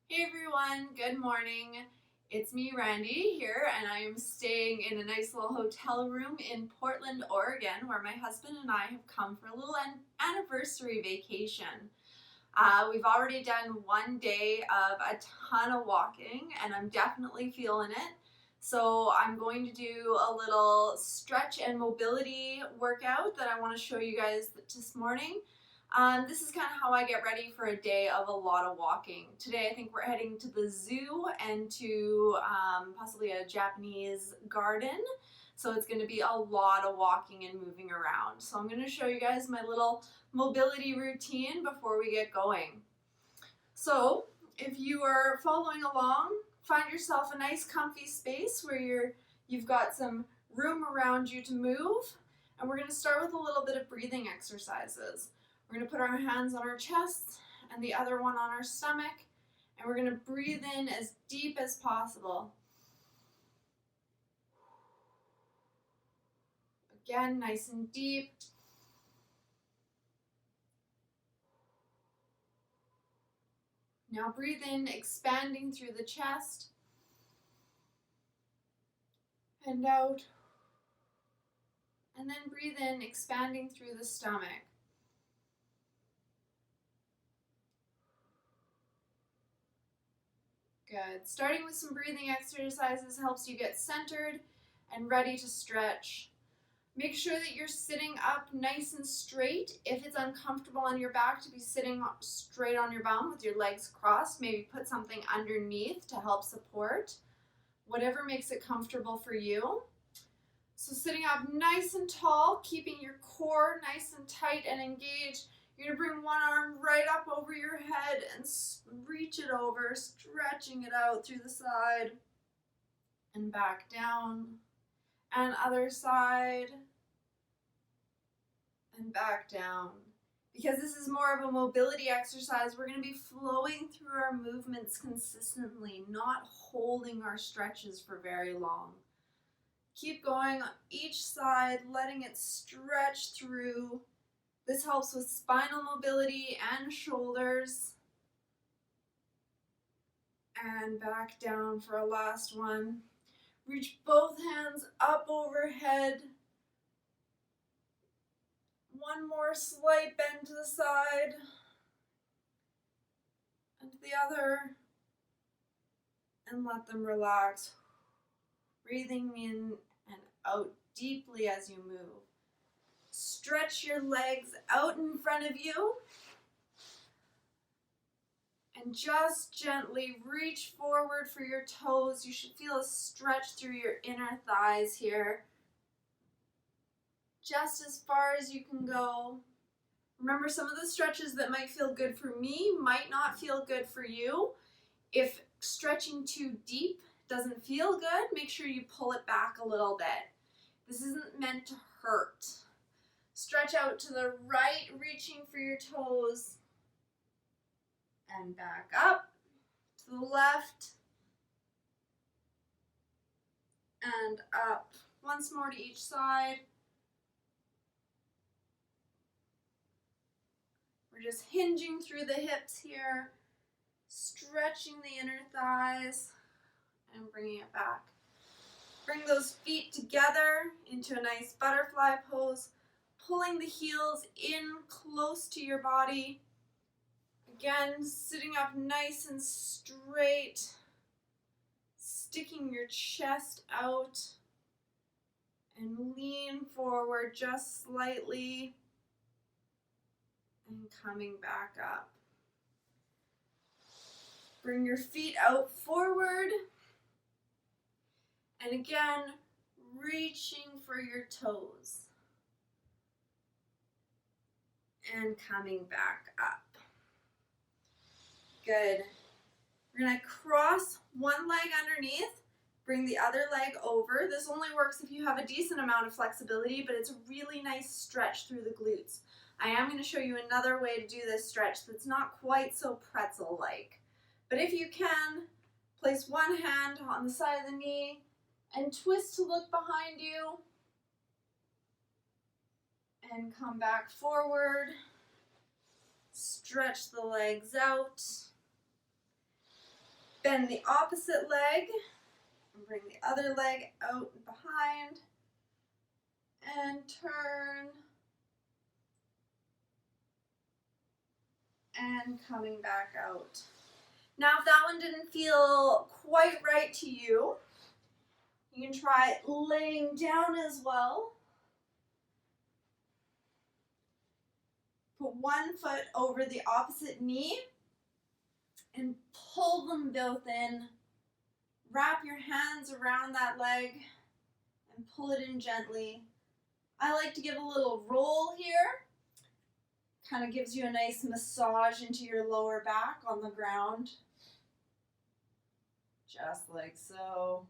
Hey everyone, good morning. It's me, Randy, here, and I am staying in a nice little hotel room in Portland, Oregon, where my husband and I have come for a little anniversary vacation. We've already done one day of a ton of walking, and I'm definitely feeling it. So I'm going to do a little stretch and mobility workout that I want to show you guys this morning. This is kind of how I get ready for a day of a lot of walking. Today I think we're heading to the zoo and to possibly a Japanese garden. So it's going to be a lot of walking and moving around. So I'm going to show you guys my little mobility routine before we get going. So if you are following along, find yourself a nice comfy space where you've got some room around you to move. And we're going to start with a little bit of breathing exercises. We're going to put our hands on our chest and the other one on our stomach, and we're going to breathe in as deep as possible. Again, nice and deep. Now breathe in, expanding through the chest, and out. And then breathe in, expanding through the stomach. Good. Starting with some breathing exercises helps you get centered and ready to stretch. Make sure that you're sitting up nice and straight. If it's uncomfortable on your back to be sitting straight on your bum with your legs crossed, maybe put something underneath to help support. Whatever makes it comfortable for you. So sitting up nice and tall, keeping your core nice and tight and engaged. You're going to bring one arm right up over your head and reach it over, stretching it out through the side and back down. And other side and back down. Because this is more of a mobility exercise, we're going to be flowing through our movements consistently, not holding our stretches for very long. Keep going on each side, letting it stretch through. This helps with spinal mobility and shoulders. And back down for a last one. Reach both hands up overhead. One more slight bend to the side. And to the other. And let them relax. Breathing in and out deeply as you move. Stretch your legs out in front of you. And just gently reach forward for your toes. You should feel a stretch through your inner thighs here. Just as far as you can go. Remember, some of the stretches that might feel good for me might not feel good for you. If stretching too deep doesn't feel good, make sure you pull it back a little bit. This isn't meant to hurt. Stretch out to the right, reaching for your toes. And back up to the left. And up. Once more to each side. We're just hinging through the hips here. Stretching the inner thighs. And bringing it back. Bring those feet together into a nice butterfly pose. Pulling the heels in close to your body. Again, sitting up nice and straight. Sticking your chest out. And lean forward just slightly. And coming back up. Bring your feet out forward. And again, reaching for your toes. And coming back up. Good. We're going to cross one leg underneath, bring the other leg over. This only works if you have a decent amount of flexibility, but it's a really nice stretch through the glutes. I am going to show you another way to do this stretch that's not quite so pretzel-like. But if you can, place one hand on the side of the knee and twist to look behind you. And come back forward. Stretch the legs out. Bend the opposite leg and bring the other leg out and behind and turn and coming back out. Now if that one didn't feel quite right to you, you can try laying down as well. Put one foot over the opposite knee and pull them both in. Wrap your hands around that leg and pull it in gently. I like to give a little roll here. Kind of gives you a nice massage into your lower back on the ground. Just like so.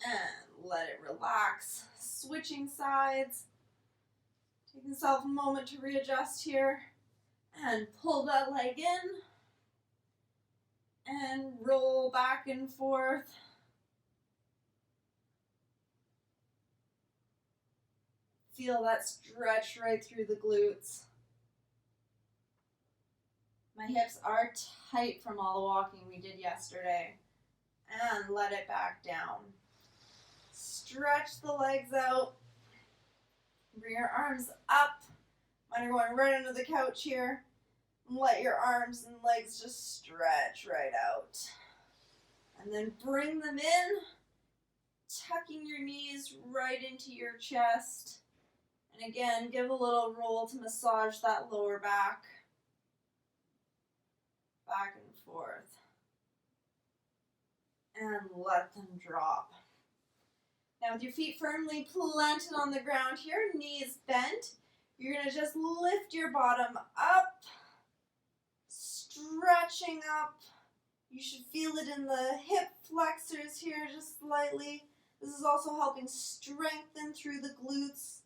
And let it relax. Switching sides. Take yourself a moment to readjust here. And pull that leg in. And roll back and forth. Feel that stretch right through the glutes. My hips are tight from all the walking we did yesterday. And let it back down. Stretch the legs out. Bring your arms up. Mine are going right under the couch here. And let your arms and legs just stretch right out. And then bring them in. Tucking your knees right into your chest. And again, give a little roll to massage that lower back. Back and forth. And let them drop. Now with your feet firmly planted on the ground here, knees bent, you're going to just lift your bottom up, stretching up. You should feel it in the hip flexors here just slightly. This is also helping strengthen through the glutes.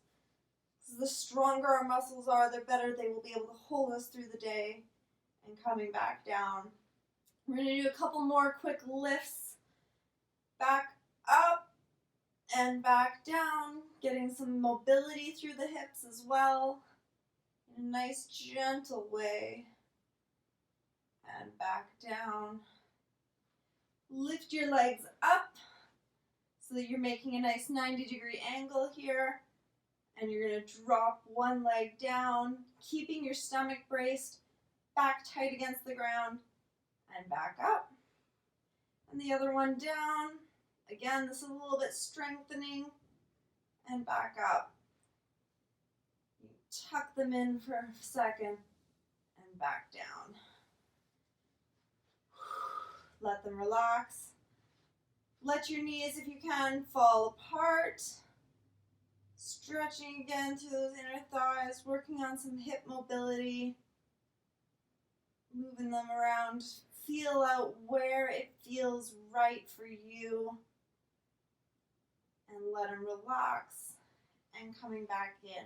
The stronger our muscles are, the better they will be able to hold us through the day. And coming back down. We're going to do a couple more quick lifts. Back up and back down. Getting some mobility through the hips as well. In a nice gentle way. And back down. Lift your legs up so that you're making a nice 90-degree angle here. And you're going to drop one leg down, keeping your stomach braced, back tight against the ground, and back up. And the other one down. Again, this is a little bit strengthening, and back up. You tuck them in for a second, and back down. Let them relax. Let your knees, if you can, fall apart. Stretching again through those inner thighs, working on some hip mobility. Moving them around. Feel out where it feels right for you. And let them relax. And coming back in.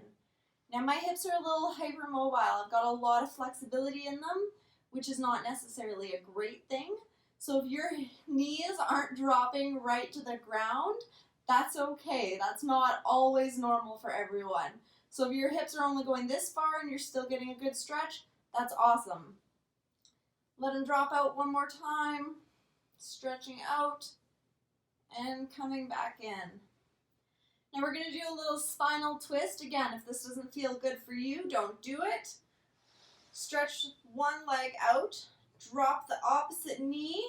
Now my hips are a little hypermobile. I've got a lot of flexibility in them, which is not necessarily a great thing. So if your knees aren't dropping right to the ground, that's okay. That's not always normal for everyone. So if your hips are only going this far and you're still getting a good stretch, that's awesome. Let them drop out one more time, stretching out and coming back in. Now we're going to do a little spinal twist. Again, if this doesn't feel good for you, don't do it. Stretch one leg out, drop the opposite knee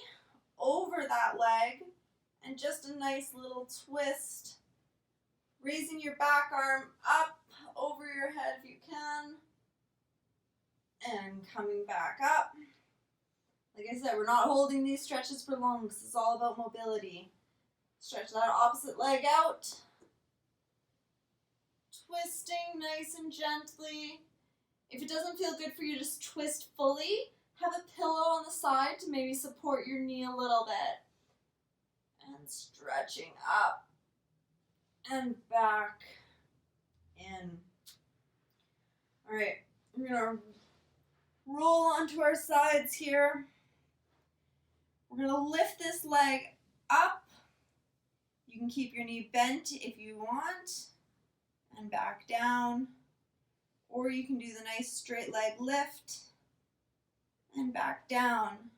over that leg, and just a nice little twist. Raising your back arm up over your head if you can. And coming back up. Like I said, we're not holding these stretches for long because it's all about mobility. Stretch that opposite leg out. Twisting nice and gently. If it doesn't feel good for you, just twist fully. Have a pillow on the side to maybe support your knee a little bit. And stretching up and back in. All right, we're going to roll onto our sides here. We're going to lift this leg up. You can keep your knee bent if you want, and back down. Or you can do the nice straight leg lift and back down.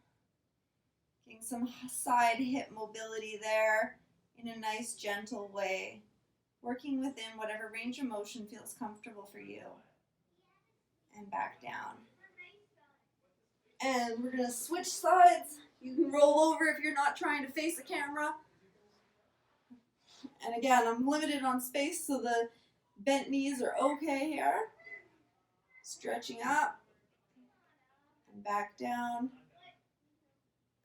Getting some side hip mobility there in a nice gentle way. Working within whatever range of motion feels comfortable for you. And back down. And we're going to switch sides. You can roll over if you're not trying to face the camera. And again, I'm limited on space, so the bent knees are okay here. Stretching up and back down.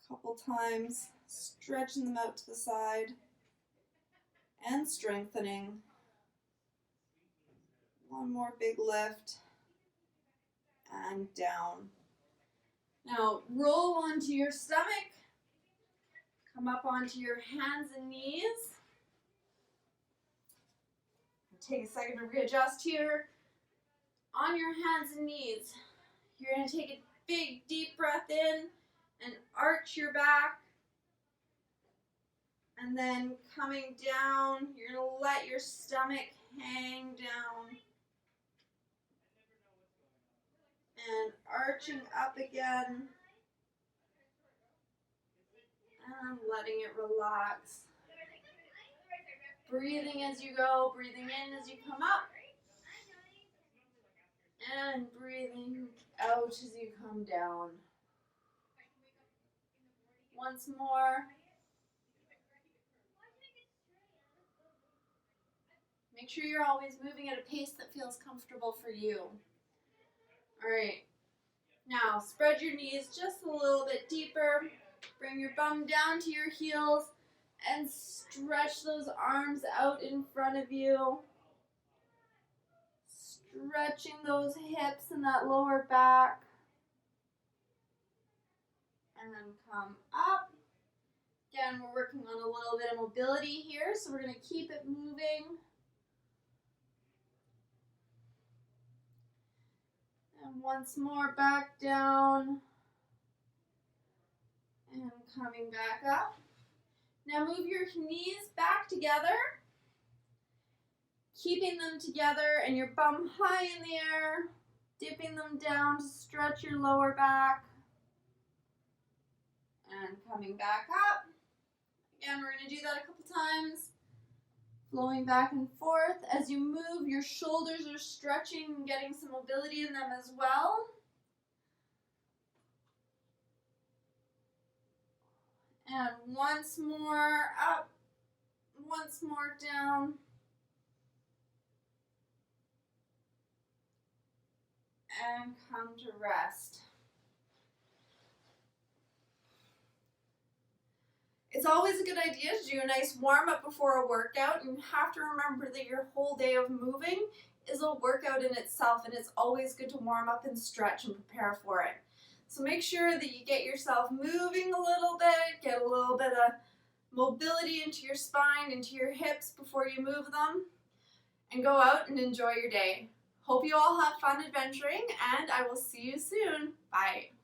A couple times, stretching them out to the side and strengthening. One more big lift and down. Now roll onto your stomach. Come up onto your hands and knees. Take a second to readjust here. On your hands and knees, you're going to take a big deep breath in and arch your back. And then coming down, you're going to let your stomach hang down. And arching up again. And letting it relax. Breathing as you go, breathing in as you come up. And breathing out as you come down. Once more. Make sure you're always moving at a pace that feels comfortable for you. All right. Now, spread your knees just a little bit deeper. Bring your bum down to your heels and stretch those arms out in front of you. Stretching those hips and that lower back. And then come up. Again, we're working on a little bit of mobility here, so we're going to keep it moving. And once more, back down. And coming back up. Now move your knees back together. Keeping them together and your bum high in the air. Dipping them down to stretch your lower back. And coming back up. Again, we're going to do that a couple times. Flowing back and forth. As you move, your shoulders are stretching and getting some mobility in them as well. And once more up, once more down. And come to rest. It's always a good idea to do a nice warm up before a workout, and you have to remember that your whole day of moving is a workout in itself, and it's always good to warm up and stretch and prepare for it. So make sure that you get yourself moving a little bit, get a little bit of mobility into your spine, into your hips before you move them, and go out and enjoy your day. Hope you all have fun adventuring, and I will see you soon. Bye.